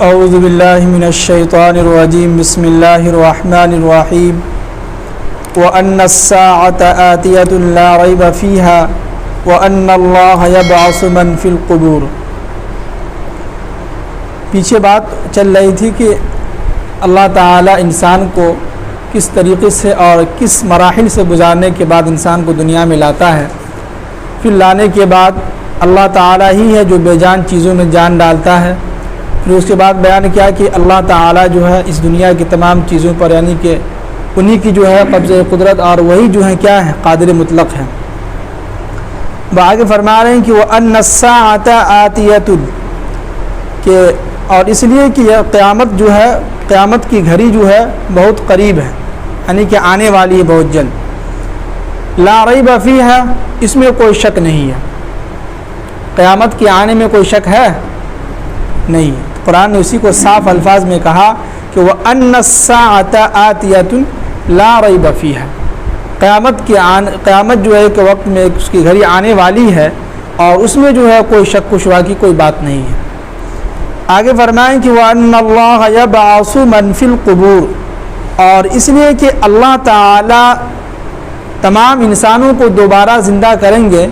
اعوذ باللہ من الشیطان الرجیم بسم اللہ الرحمن الرحیم وَأَنَّ السَّاعَةَ آتِيَةٌ لَا رَيْبَ فِيهَا وَأَنَّ اللَّهَ يَبْعَثُ مَنْ فِي الْقُبُورِ۔ پیچھے بات چل رہی تھی کہ اللہ تعالیٰ انسان کو کس طریقے سے اور کس مراحل سے گزارنے کے بعد انسان کو دنیا میں لاتا ہے، پھر لانے کے بعد اللہ تعالیٰ ہی ہے جو بے جان چیزوں میں جان ڈالتا ہے۔ پھر اس کے بعد بیان کیا کہ اللہ تعالیٰ جو ہے اس دنیا کی تمام چیزوں پر یعنی کہ انہی کی جو ہے قبضہ قدرت اور وہی جو ہے کیا ہے قادر مطلق ہے۔ آگے فرما رہے ہیں کہ وَأَنَّ السَّاعَةَ آتِيَةٌ کہ اور اس لیے کہ یہ قیامت جو ہے قیامت کی گھڑی جو ہے بہت قریب ہے، یعنی کہ آنے والی ہے بہت جلد۔ لا ریب فیہا اس میں کوئی شک نہیں ہے، قیامت کے آنے میں کوئی شک ہے نہیں۔ قرآن نے اسی کو صاف الفاظ میں کہا کہ وَأَنَّ السَّاعَةَ آتِيَةٌ لَا رَيْبَ فِيهَا قیامت جو ہے کہ وقت میں اس کی گھڑی آنے والی ہے اور اس میں جو ہے کوئی شک و شبہ کی کوئی بات نہیں ہے۔ آگے فرمائیں کہ وَأَنَّ اللَّهَ يَبْعَثُ مَنْ فِي الْقُبُورِ اور اس لیے کہ اللہ تعالی تمام انسانوں کو دوبارہ زندہ کریں گے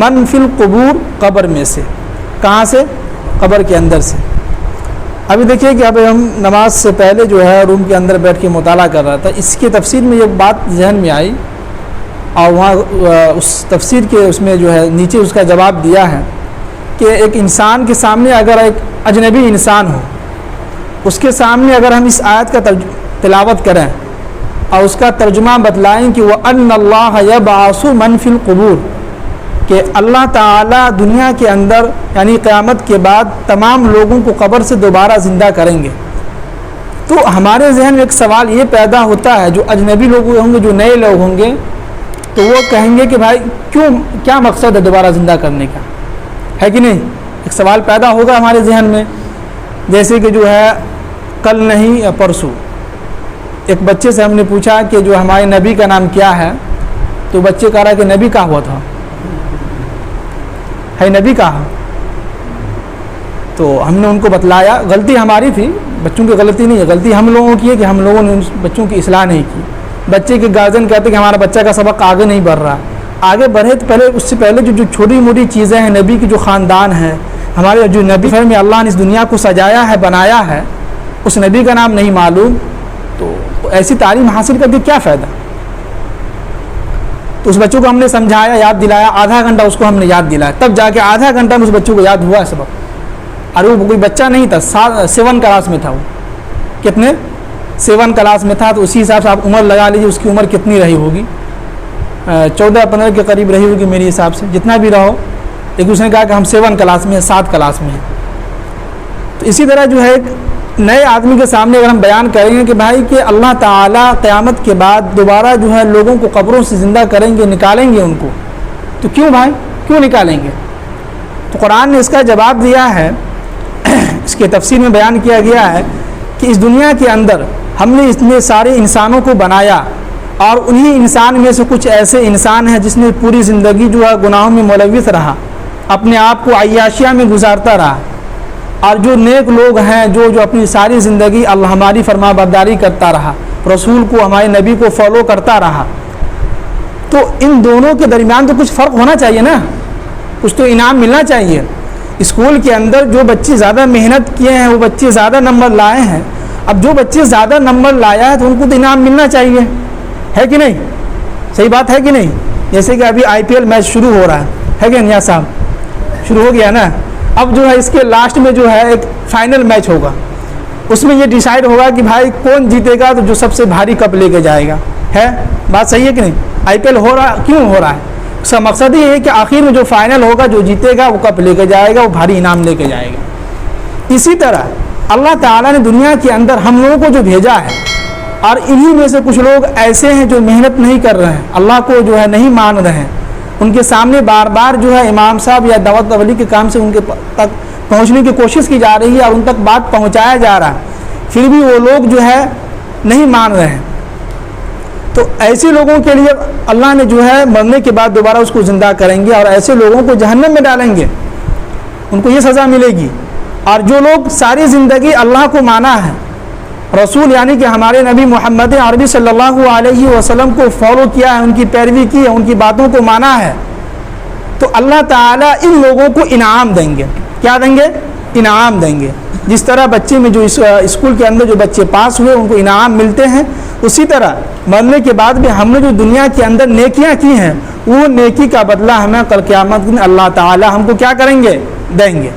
من فی القبور قبر میں سے۔ کہاں سے؟ قبر کے اندر سے۔ ابھی دیکھیے کہ اب ہم نماز سے پہلے جو ہے روم کے اندر بیٹھ کے مطالعہ کر رہا تھا، اس کی تفسیر میں یہ بات ذہن میں آئی اور وہاں اس تفسیر کے اس میں جو ہے نیچے اس کا جواب دیا ہے کہ ایک انسان کے سامنے اگر ایک اجنبی انسان ہو، اس کے سامنے اگر ہم اس آیت کا تلاوت کریں اور اس کا ترجمہ بتلائیں کہ وَأَنَّ اللَّهَ يَبْعَثُ مَنْ فِي الْقُبُورِ کہ اللہ تعالیٰ دنیا کے اندر یعنی قیامت کے بعد تمام لوگوں کو قبر سے دوبارہ زندہ کریں گے، تو ہمارے ذہن میں ایک سوال یہ پیدا ہوتا ہے، جو اجنبی لوگ ہوں گے، جو نئے لوگ ہوں گے، تو وہ کہیں گے کہ بھائی کیا مقصد ہے دوبارہ زندہ کرنے کا، ہے کہ نہیں؟ ایک سوال پیدا ہوگا ہمارے ذہن میں، جیسے کہ جو ہے کل نہیں یا پرسوں ایک بچے سے ہم نے پوچھا کہ جو ہمارے نبی کا نام کیا ہے، تو بچے کہہ رہا کہ نبی کا ہوا تھا ہے نبی کہا، تو ہم نے ان کو بتلایا، غلطی ہماری تھی، بچوں کی غلطی نہیں ہے، غلطی ہم لوگوں کی ہے کہ ہم لوگوں نے ان بچوں کی اصلاح نہیں کی۔ بچے کے گارجن کہتے کہ ہمارا بچہ کا سبق آگے نہیں بڑھ رہا، آگے بڑھے تو پہلے اس سے پہلے جو چھوٹی موٹی چیزیں ہیں، نبی کی جو خاندان ہے، ہمارے جو نبی میں اللہ نے اس دنیا کو سجایا ہے بنایا ہے، اس نبی کا نام نہیں معلوم، تو ایسی تعلیم حاصل کر کے کیا فائدہ؟ تو اس بچوں کو ہم نے سمجھایا، یاد دلایا، آدھا گھنٹہ اس کو ہم نے یاد دلایا، تب جا کے آدھا گھنٹہ میں اس بچوں کو یاد ہوا ہے سبق۔ اور وہ کوئی بچہ نہیں تھا، 7 کلاس میں تھا، وہ کتنے 7 کلاس میں تھا، تو اسی حساب سے آپ عمر لگا لیجیے اس کی عمر کتنی رہی ہوگی، 14-15 کے قریب رہی ہوگی میرے حساب سے، جتنا بھی رہو، لیکن اس نے کہا کہ ہم 7 کلاس میں ہیں، 7 کلاس میں ہیں۔ تو اسی طرح جو ہے نئے آدمی کے سامنے اگر ہم بیان کریں گے کہ بھائی کہ اللہ تعالیٰ قیامت کے بعد دوبارہ جو ہے لوگوں کو قبروں سے زندہ کریں گے، نکالیں گے ان کو، تو کیوں بھائی کیوں نکالیں گے؟ تو قرآن نے اس کا جواب دیا ہے، اس کے تفسیر میں بیان کیا گیا ہے کہ اس دنیا کے اندر ہم نے اتنے سارے انسانوں کو بنایا اور انہی انسان میں سے کچھ ایسے انسان ہیں جس نے پوری زندگی جو ہے گناہوں میں ملوث رہا، اپنے آپ کو عیاشیہ میں گزارتا رہا، اور جو نیک لوگ ہیں جو اپنی ساری زندگی اللہ ہماری فرما برداری کرتا رہا، رسول کو ہمارے نبی کو فالو کرتا رہا، تو ان دونوں کے درمیان تو کچھ فرق ہونا چاہیے نا، کچھ تو انعام ملنا چاہیے۔ اسکول کے اندر جو بچے زیادہ محنت کیے ہیں وہ بچے زیادہ نمبر لائے ہیں، اب جو بچے زیادہ نمبر لایا ہے تو ان کو تو انعام ملنا چاہیے، ہے کہ نہیں؟ صحیح بات ہے کہ نہیں؟ جیسے کہ ابھی IPL میچ شروع ہو رہا ہے کہ نہیں صاحب؟ شروع ہو گیا نا، اب جو ہے اس کے لاسٹ میں جو ہے ایک فائنل میچ ہوگا، اس میں یہ ڈیسائیڈ ہوگا کہ بھائی کون جیتے گا، تو جو سب سے بھاری کپ لے کے جائے گا، ہے بات صحیح ہے کہ نہیں؟ IPL ہو رہا کیوں ہو رہا ہے؟ اس کا مقصد یہ ہے کہ آخر میں جو فائنل ہوگا، جو جیتے گا وہ کپ لے کے جائے گا، وہ بھاری انعام لے کے جائے گا۔ اسی طرح اللہ تعالیٰ نے دنیا کے اندر ہم لوگوں کو جو بھیجا ہے، اور انہی میں سے کچھ لوگ ایسے ہیں جو محنت نہیں کر رہے ہیں، اللہ کو جو ہے نہیں مان رہے ہیں، ان کے سامنے بار بار جو ہے امام صاحب یا دعوت تبلیغ کے کام سے ان کے تک پہنچنے کی کوشش کی جا رہی ہے اور ان تک بات پہنچایا جا رہا ہے، پھر بھی وہ لوگ جو ہے نہیں مان رہے ہیں، تو ایسے لوگوں کے لیے اللہ نے جو ہے مرنے کے بعد دوبارہ اس کو زندہ کریں گے، اور ایسے لوگوں کو جہنم میں ڈالیں گے، ان کو یہ سزا ملے گی۔ اور جو لوگ ساری زندگی اللہ کو مانا ہے، رسول یعنی کہ ہمارے نبی محمد عربی صلی اللہ علیہ وسلم کو فالو کیا ہے، ان کی پیروی کی ہے، ان کی باتوں کو مانا ہے، تو اللہ تعالیٰ ان لوگوں کو انعام دیں گے۔ کیا دیں گے؟ انعام دیں گے۔ جس طرح بچے میں جو اسکول کے اندر جو بچے پاس ہوئے ان کو انعام ملتے ہیں، اسی طرح مرنے کے بعد بھی ہم نے جو دنیا کے اندر نیکیاں کی ہیں وہ نیکی کا بدلہ ہمیں کل قیامت میں اللہ تعالیٰ ہم کو کیا کریں گے؟ دیں گے۔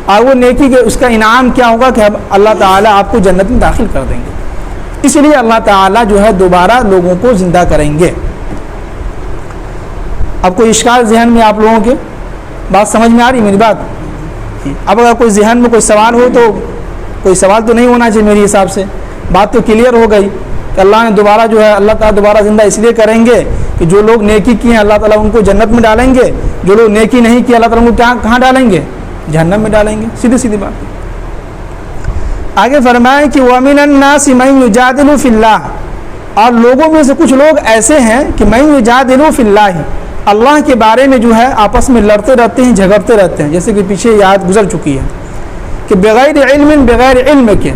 اور وہ نیکی کے اس کا انعام کیا ہوگا کہ اللہ تعالیٰ آپ کو جنت میں داخل کر دیں گے۔ اس لیے اللہ تعالیٰ جو ہے دوبارہ لوگوں کو زندہ کریں گے۔ اب کوئی اشکال ذہن میں آپ لوگوں کے بات سمجھ میں آ رہی میری بات؟ اب اگر کوئی ذہن میں کوئی سوال ہو تو کوئی سوال تو نہیں ہونا چاہیے میرے حساب سے، بات تو کلیئر ہو گئی کہ اللہ نے دوبارہ جو ہے اللہ تعالیٰ دوبارہ زندہ اس لیے کریں گے کہ جو لوگ نیکی کی ہیں اللہ تعالیٰ ان کو جنت میں ڈالیں گے، جو لوگ نیکی نہیں کی اللہ تعالیٰ ان کو کہاں ڈالیں گے؟ جہنم میں ڈالیں گے۔ سیدھی سیدھی بات۔ آگے فرمائیں کہ وَمِنَ النَّاسِ مَن يُجَادِلُ فِي اللَّهِ، اور لوگوں میں سے کچھ لوگ ایسے ہیں کہ مَن يُجَادِلُ فِي اللَّهِ، اللہ کے بارے میں جو ہے آپس میں لڑتے رہتے ہیں، جھگڑتے رہتے ہیں، جیسے کہ پیچھے یاد گزر چکی ہے کہ بغیر علم کے،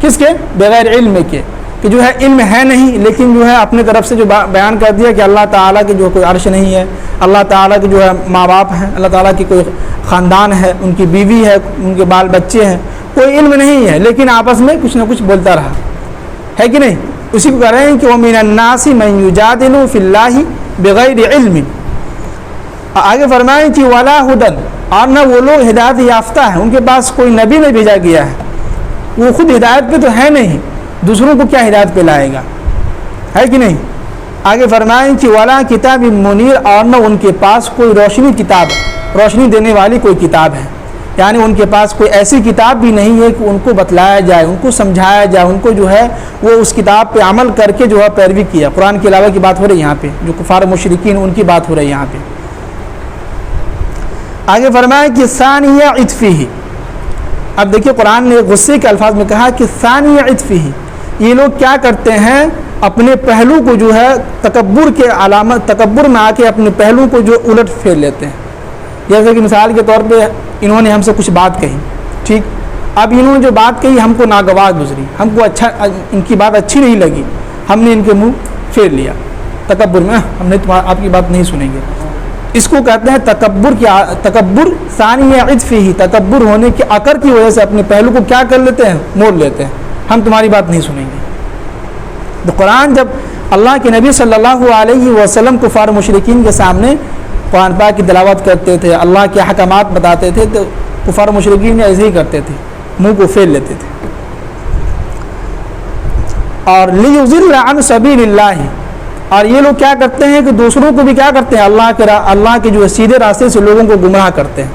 کس کے؟ بغیر علم کے، کہ جو ہے علم ہے نہیں لیکن جو ہے اپنے طرف سے جو بیان کر دیا کہ اللہ تعالیٰ کے جو کوئی عرش نہیں ہے، اللہ تعالیٰ کے جو ہے ماں باپ ہیں، اللہ تعالیٰ کی کوئی خاندان ہے، ان کی بیوی ہے، ان کے بال بچے ہیں، کوئی علم نہیں ہے لیکن آپس میں کچھ نہ کچھ بولتا رہا ہے کہ نہیں؟ اسی کو کہہ رہے ہیں کہ وَمِنَ النَّاسِ مَن يُجَادِلُ فِي اللَّهِ بغیر علم۔ آگے فرمائیں کہ وَلَا هُدًى، اور نہ وہ لوگ ہدایت یافتہ ہیں، ان کے پاس کوئی نبی نہیں بھیجا گیا ہے، وہ خود ہدایت پہ تو ہے نہیں، دوسروں کو کیا ہدایت پہ لائے گا، ہے کہ نہیں؟ آگے فرمائیں کہ وَلَا کتاب منیر، اور نہ ان کے پاس کوئی روشنی کتاب، روشنی دینے والی کوئی کتاب ہے، یعنی ان کے پاس کوئی ایسی کتاب بھی نہیں ہے کہ ان کو بتلایا جائے، ان کو سمجھایا جائے، ان کو جو ہے وہ اس کتاب پہ عمل کر کے جو ہے پیروی کیا۔ قرآن کے علاوہ کی بات ہو رہی ہے یہاں پہ، جو کفار مشرکین ان کی بات ہو رہی ہے یہاں پہ۔ آگے فرمایا کہ ثانیہ عطفہ، اب دیکھیے قرآن نے غصے کے الفاظ میں کہا کہ ثانیہ عطفہ، یہ لوگ کیا کرتے ہیں؟ اپنے پہلو کو جو ہے تکبر کے علامت، تکبر میں آ کے اپنے پہلو کو جو الٹ پھیر لیتے ہیں۔ جیسے کہ مثال کے طور پہ انہوں نے ہم سے کچھ بات کہی، ٹھیک، اب انہوں نے جو بات کہی ہم کو ناگوار گزری، ہم کو اچھا ان کی بات اچھی نہیں لگی، ہم نے ان کے منہ پھیر لیا تکبر میں، ہم نے آپ کی بات نہیں سنیں گے۔ اس کو کہتے ہیں تکبر کی، تکبر ثانیہ عطفہ، تکبر ہونے کے عقر کی وجہ سے اپنے پہلو کو کیا کر لیتے ہیں؟ موڑ لیتے ہیں، ہم تمہاری بات نہیں سنیں گے۔ تو قرآن جب اللہ کے نبی صلی اللہ علیہ وسلم کفار مشرکین کے سامنے قرآن پاک کی تلاوت کرتے تھے، اللہ کے احکامات بتاتے تھے، تو کفار مشرکین ایسے ہی کرتے تھے، منہ کو پھیر لیتے تھے۔ اور لِيُضِلَّ عَنْ سَبِيلِ اللَّهِ، اور یہ لوگ کیا کرتے ہیں کہ دوسروں کو بھی کیا کرتے ہیں؟ اللہ کے جو سیدھے راستے سے لوگوں کو گمراہ کرتے ہیں۔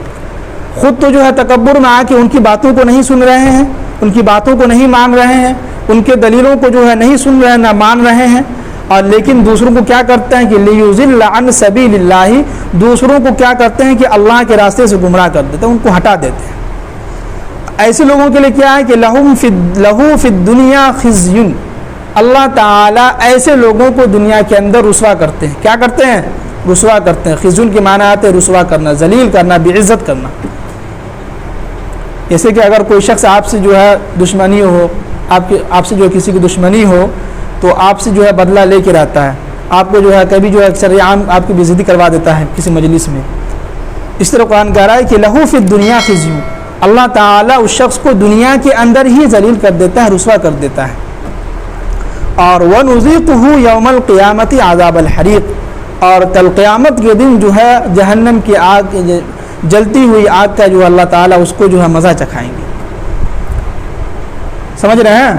خود تو جو ہے تکبر میں آ کے ان کی باتوں کو نہیں سن رہے ہیں، ان کی باتوں کو نہیں مان رہے ہیں، ان کے دلیلوں کو جو ہے نہیں سن رہے ہیں، نہ مان رہے ہیں، اور لیکن دوسروں کو کیا کرتے ہیں کہ لِيُضِلَّ عَنْ سَبِيلِ اللَّهِ، دوسروں کو کیا کرتے ہیں کہ اللہ کے راستے سے گمراہ کر دیتے ہیں، ان کو ہٹا دیتے ہیں۔ ایسے لوگوں کے لیے کیا ہے کہ لَهُ فِي الدُّنْيَا خِزْيٌ، اللہ تعالیٰ ایسے لوگوں کو دنیا کے اندر رسوا کرتے ہیں۔ کیا کرتے ہیں؟ رسوا کرتے ہیں۔ خزون کے معنی آتے ہیں رسوا کرنا، ذلیل کرنا، بے عزت کرنا۔ جیسے کہ اگر کوئی شخص آپ سے جو ہے دشمنی ہو، آپ سے جو ہے کسی کی دشمنی ہو تو آپ سے جو ہے بدلہ لے کے رہتا ہے، آپ کو جو ہے کبھی جو ہے شرع عام آپ کی بے عزتی کروا دیتا ہے کسی مجلس میں۔ اس طرح قرآن کہہ رہا ہے کہ لَهُ فِي الدُّنْيَا خِزْيٌ، اللہ تعالیٰ اس شخص کو دنیا کے اندر ہی ذلیل کر دیتا ہے، رسوا کر دیتا ہے۔ اور وَنُذِيقُهُ يَوْمَ الْقِيَامَةِ عَذَابَ الْحَرِيقِ، اور کل قیامت کے دن جو ہے جہنم کی آگ، جلتی ہوئی آگ کا جو اللہ تعالیٰ اس کو جو ہے مزہ چکھائیں گے۔ سمجھ رہے ہیں؟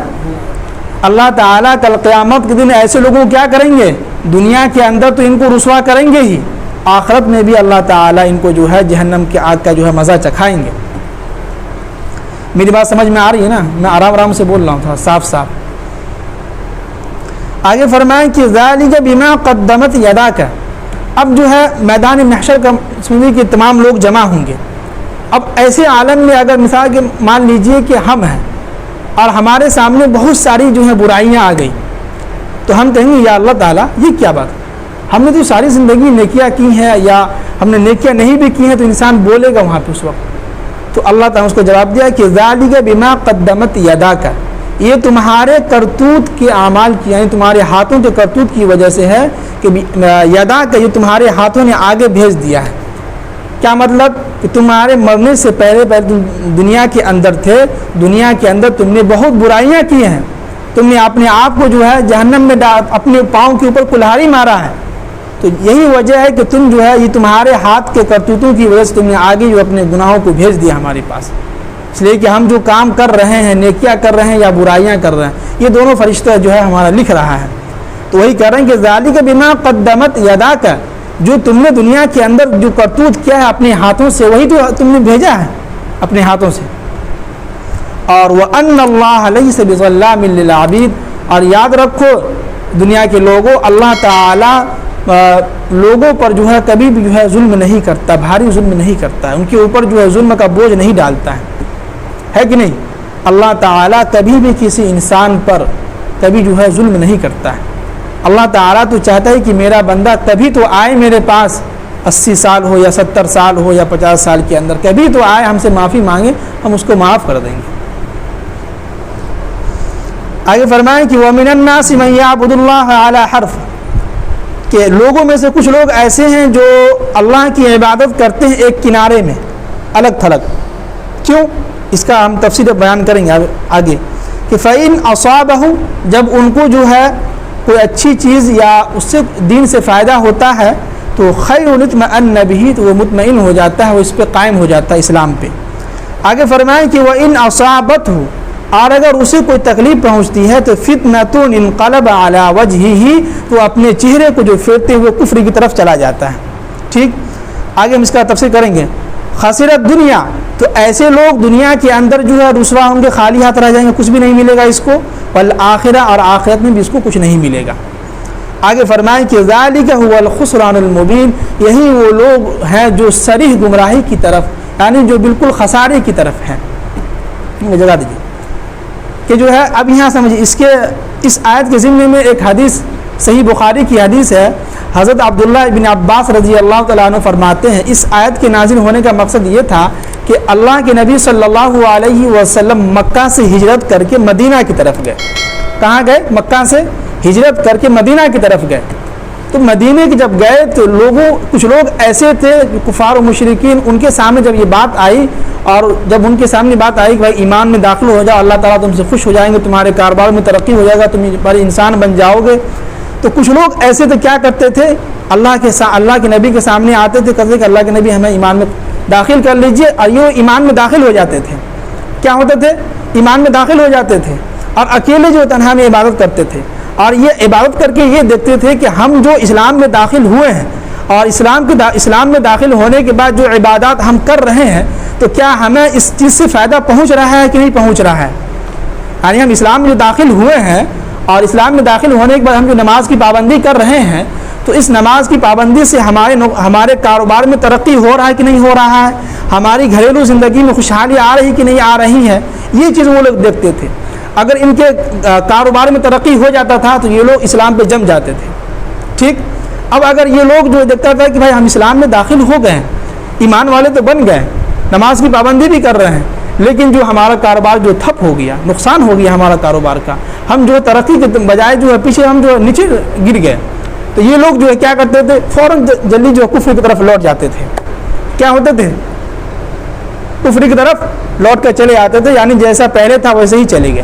اللہ تعالیٰ کل قیامت کے دن ایسے لوگوں کو کیا کریں گے؟ دنیا کے اندر تو ان کو رسوا کریں گے ہی، آخرت میں بھی اللہ تعالیٰ ان کو جو ہے جہنم کی آگ کا جو ہے مزہ چکھائیں گے۔ میری بات سمجھ میں آ رہی ہے نا؟ میں آرام آرام سے بول رہا ہوں، تھوڑا صاف صاف۔ آگے فرمائیں کہ ذَلِكَ بِمَا قَدَّمَتْ يَدَاكَ، اب جو ہے میدان محشر کا سمجھے کہ تمام لوگ جمع ہوں گے۔ اب ایسے عالم میں اگر مثال کے مان لیجئے کہ ہم ہیں اور ہمارے سامنے بہت ساری جو ہے برائیاں آ گئی، تو ہم کہیں گے یا اللہ تعالیٰ یہ کیا بات، ہم نے تو ساری زندگی نیکیاں کی ہیں، یا ہم نے نیکیاں نہیں بھی کی ہیں، تو انسان بولے گا وہاں پہ اس وقت۔ تو تو اللہ تعالیٰ نے اس کو جواب دیا کہ ذالک بما قدمت یداک، یہ تمہارے کرتوت کے اعمال کی، یعنی تمہارے ہاتھوں کے کرتوت کی وجہ سے ہے کہ یداک، یہ تمہارے ہاتھوں نے آگے بھیج دیا ہے۔ کیا مطلب؟ کہ تمہارے مرنے سے پہلے تم دنیا کے اندر تھے، دنیا کے اندر تم نے بہت برائیاں کی ہیں، تم نے اپنے آپ کو جو ہے جہنم میں اپنے پاؤں کے اوپر کلہاڑی مارا ہے، تو یہی وجہ ہے کہ تم جو ہے یہ تمہارے ہاتھ کے کرتوتوں کی وجہ سے تم نے آگے جو اپنے گناہوں کو بھیج دیا ہمارے پاس، اس لیے کہ ہم جو کام کر رہے ہیں، نیکیاں کر رہے ہیں یا برائیاں کر رہے ہیں، یہ دونوں فرشتہ جو ہے ہمارا لکھ رہا ہے۔ تو وہی کہہ رہے ہیں کہ ذالک بما قدمت یداک، جو تم نے دنیا کے اندر جو کرتوت کیا ہے اپنے ہاتھوں سے، وہی تو تم نے بھیجا ہے اپنے ہاتھوں سے۔ اور وَأَنَّ اللَّهَ لَيْسَ بِظَلَّامٍ لِّلْعَبِيدِ، اور یاد رکھو دنیا کے لوگوں، اللہ تعالیٰ لوگوں پر جو ہے کبھی بھی جو ہے ظلم نہیں کرتا، بھاری ظلم نہیں کرتا ہے، ان کے اوپر جو ہے ظلم کا بوجھ نہیں ڈالتا ہے کہ نہیں؟ اللہ تعالیٰ کبھی بھی کسی انسان پر کبھی جو ہے ظلم نہیں کرتا ہے۔ اللہ تعالیٰ تو چاہتا ہے کہ میرا بندہ کبھی تو آئے میرے پاس، 80 سال ہو یا 70 سال ہو یا 50 سال کے اندر، کبھی تو آئے ہم سے معافی مانگے، ہم اس کو معاف کر دیں گے۔ آگے فرمائیں کہ وَمِنَ النَّاسِ مَن يَعْبُدُ اللَّهَ عَلَى حَرْفٍ، کہ لوگوں میں سے کچھ لوگ ایسے ہیں جو اللہ کی عبادت کرتے ہیں ایک کنارے میں، الگ تھلگ۔ کیوں؟ اس کا ہم تفصیل بیان کریں گے آگے کہ فَإِنْ أَصَابَهُ، جب ان کو جو ہے کوئی اچھی چیز یا اس سے دین سے فائدہ ہوتا ہے تو خَيْرٌ اطْمَأَنَّ بِهِ، تو وہ مطمئن ہو جاتا ہے، وہ اس پہ قائم ہو جاتا ہے، اسلام پہ۔ آگے فرمائیں کہ وَإِنْ أَصَابَتْهُ، اور اگر اسے کوئی تکلیف پہنچتی ہے تو فِتْنَةٌ انقلب علی وجہہ، تو اپنے چہرے کو جو پھیرتے ہوئے کفر کی طرف چلا جاتا ہے۔ ٹھیک، آگے ہم اس کا تفسیر کریں گے۔ خسرت دنیا، تو ایسے لوگ دنیا کے اندر جو ہے رسوا ہوں گے، خالی ہاتھ رہ جائیں گے، کچھ بھی نہیں ملے گا اس کو، والآخرہ، اور آخرت میں بھی اس کو کچھ نہیں ملے گا۔ آگے فرمائیں کہ ذالک هو الخسران المبین، یہی وہ لوگ ہیں جو صریح گمراہی کی طرف، یعنی جو بالکل خسارے کی طرف ہیں۔ جگہ دیجیے کہ جو ہے اب یہاں سمجھیں اس آیت کے ضمن میں ایک حدیث صحیح بخاری کی حدیث ہے، حضرت عبداللہ بن عباس رضی اللہ تعالیٰ عنہ فرماتے ہیں اس آیت کے نازل ہونے کا مقصد یہ تھا کہ اللہ کے نبی صلی اللہ علیہ وسلم مکہ سے ہجرت کر کے مدینہ کی طرف گئے۔ کہاں گئے؟ مکہ سے ہجرت کر کے مدینہ کی طرف گئے۔ تو مدینہ کی جب گئے تو کچھ لوگ ایسے تھے کفار و مشرکین، ان کے سامنے جب یہ بات آئی، اور جب ان کے سامنے بات آئی کہ بھائی ایمان میں داخل ہو جاؤ، اللہ تعالیٰ تم سے خوش ہو جائیں گے، تمہارے کاروبار میں ترقی ہو جائے گا، تم بڑے انسان بن جاؤ گے، تو کچھ لوگ ایسے تھے کیا کرتے تھے، اللہ کے نبی کے سامنے آتے تھے، کہتے کہ اللہ کے نبی ہمیں ایمان میں داخل کر لیجئے، اور یہ ایمان میں داخل ہو جاتے تھے۔ کیا ہوتے تھے؟ ایمان میں داخل ہو جاتے تھے، اور اکیلے جو تنہا میں عبادت کرتے تھے، اور یہ عبادت کر کے یہ دیکھتے تھے کہ ہم جو اسلام میں داخل ہوئے ہیں، اور اسلام میں داخل ہونے کے بعد جو عبادات ہم کر رہے ہیں، تو کیا ہمیں اس چیز سے فائدہ پہنچ رہا ہے کہ نہیں پہنچ رہا ہے؟ یعنی ہم اسلام میں جو داخل ہوئے ہیں، اور اسلام میں داخل ہونے کے بعد ہم جو نماز کی پابندی کر رہے ہیں، تو اس نماز کی پابندی سے ہمارے کاروبار میں ترقی ہو رہا ہے کہ نہیں ہو رہا ہے، ہماری گھریلو زندگی میں خوشحالی آ رہی کہ نہیں آ رہی ہے، یہ چیز وہ لوگ دیکھتے تھے۔ اگر ان کے کاروبار میں ترقی ہو جاتا تھا تو یہ لوگ اسلام پہ جم جاتے تھے۔ ٹھیک، اب اگر یہ لوگ جو دیکھتا تھا کہ بھائی ہم اسلام میں داخل ہو گئے ہیں، ایمان والے تو بن گئے، نماز کی پابندی بھی کر رہے ہیں، لیکن جو ہمارا کاروبار جو ٹھپ ہو گیا، نقصان ہو گیا ہمارا کاروبار کا، ہم جو ترقی کے بجائے جو ہے پیچھے ہم جو نیچے گر گئے، تو یہ لوگ جو ہے کیا کرتے تھے، فوراً جلدی جو کفر کی طرف لوٹ جاتے تھے۔ کیا ہوتے تھے؟ کفر کی طرف لوٹ کر چلے آتے تھے، یعنی جیسا پہلے تھا ویسے ہی چلے گئے۔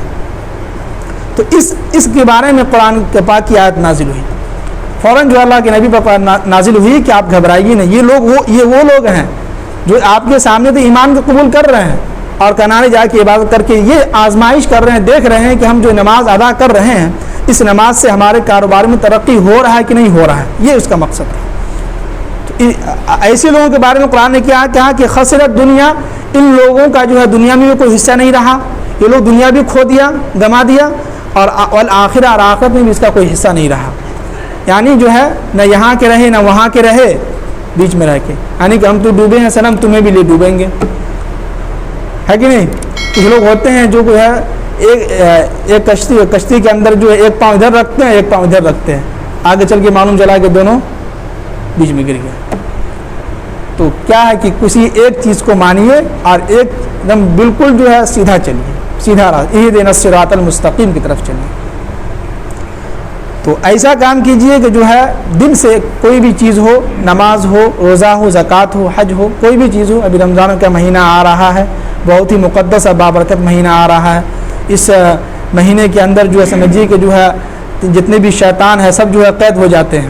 تو اس کے بارے میں قرآن کے پاک کی آیت نازل ہوئی، فوراً جو اللہ کے نبی پر نازل ہوئی کہ آپ گھبرائیے نہیں، یہ وہ لوگ ہیں جو آپ کے سامنے تو ایمان کو قبول کر رہے ہیں، اور کنارے جا کے عبادت کر کے یہ آزمائش کر رہے ہیں، دیکھ رہے ہیں کہ ہم جو نماز ادا کر رہے ہیں، اس نماز سے ہمارے کاروبار میں ترقی ہو رہا ہے کہ نہیں ہو رہا ہے، یہ اس کا مقصد ہے۔ تو ایسے لوگوں کے بارے میں قرآن نے کیا کہا کہ خسرت دنیا، ان لوگوں کا جو ہے دنیا میں کوئی حصہ نہیں رہا، یہ لوگ دنیا بھی کھو دیا، گما دیا، اور والآخرہ، اور آخرت میں بھی اس کا کوئی حصہ نہیں رہا، یعنی جو ہے نہ یہاں کے رہے نہ وہاں کے رہے، بیچ میں رہ کے، یعنی کہ ہم تو ڈوبے ہیں صنم، تمہیں بھی لے ڈوبیں گے، ہے کہ نہیں؟ کچھ لوگ ہوتے ہیں جو ہے ایک کشتی کے اندر جو ہے ایک پاؤں ادھر رکھتے ہیں، ایک پاؤں ادھر رکھتے ہیں، آگے چل کے معلوم چلا کہ دونوں بیچ میں گر گئے۔ تو کیا ہے کہ کسی ایک چیز کو مانیے اور ایک دم بالکل جو ہے سیدھا چلیے، سیدھا راستہ، اہدنا الصراط المستقیم کی طرف چلیے۔ تو ایسا کام کیجئے کہ جو ہے دل سے کوئی بھی چیز ہو، نماز ہو، روزہ ہو، زکوٰۃ ہو، حج ہو، کوئی بھی چیز ہو۔ ابھی رمضان کا مہینہ آ رہا ہے، بہت ہی مقدس اور بابرکت مہینہ آ رہا ہے۔ اس مہینے کے اندر جو ہے سمجھیے کہ جو ہے جتنے بھی شیطان ہے سب جو ہے قید ہو جاتے ہیں،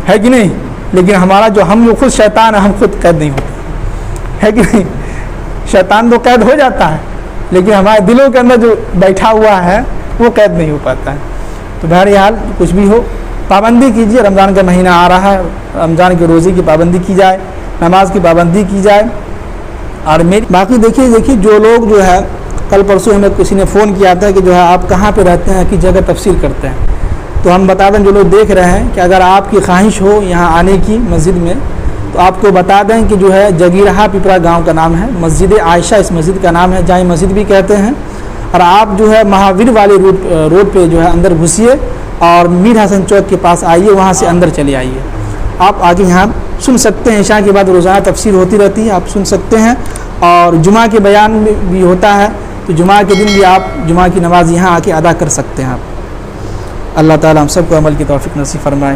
ہے کہ نہیں؟ لیکن ہمارا جو ہم خود شیطان ہے، ہم خود قید نہیں ہوتے، ہے کہ نہیں؟ شیطان تو قید ہو جاتا ہے لیکن ہمارے دلوں کے اندر جو بیٹھا ہوا ہے وہ قید نہیں ہو پاتا ہے۔ تو بہرحال کچھ بھی ہو پابندی کیجیے، رمضان کا مہینہ آ رہا ہے، رمضان کے روزے کی پابندی کی جائے، نماز کی پابندی کی جائے۔ اور باقی دیکھیے جو لوگ جو ہے کل پرسوں ہمیں کسی نے فون کیا تھا کہ جو ہے آپ کہاں پہ رہتے ہیں، کس جگہ تفسیر کرتے ہیں، تو ہم بتا دیں جو لوگ دیکھ رہے ہیں کہ اگر آپ کی خواہش ہو یہاں آنے کی مسجد میں تو آپ کو بتا دیں کہ جو ہے جگیرہا پپرا گاؤں کا نام ہے، مسجد عائشہ اس مسجد کا نام ہے، جامع مسجد بھی کہتے ہیں۔ اور آپ جو ہے مہاویر والے روڈ پہ جو ہے اندر گھسیے اور میر حسن چوک کے پاس آئیے، وہاں سے اندر چلے آئیے۔ آپ آگے یہاں سن سکتے ہیں، عشاء کے بعد روزانہ تفسیر ہوتی رہتی ہے، آپ سن سکتے ہیں، اور جمعہ کے بیان بھی ہوتا ہے، تو جمعہ کے دن بھی آپ جمعہ کی نماز یہاں آ کے ادا کر سکتے ہیں آپ۔ اللہ تعالیٰ ہم سب کو عمل کی توفیق نصیب فرمائے۔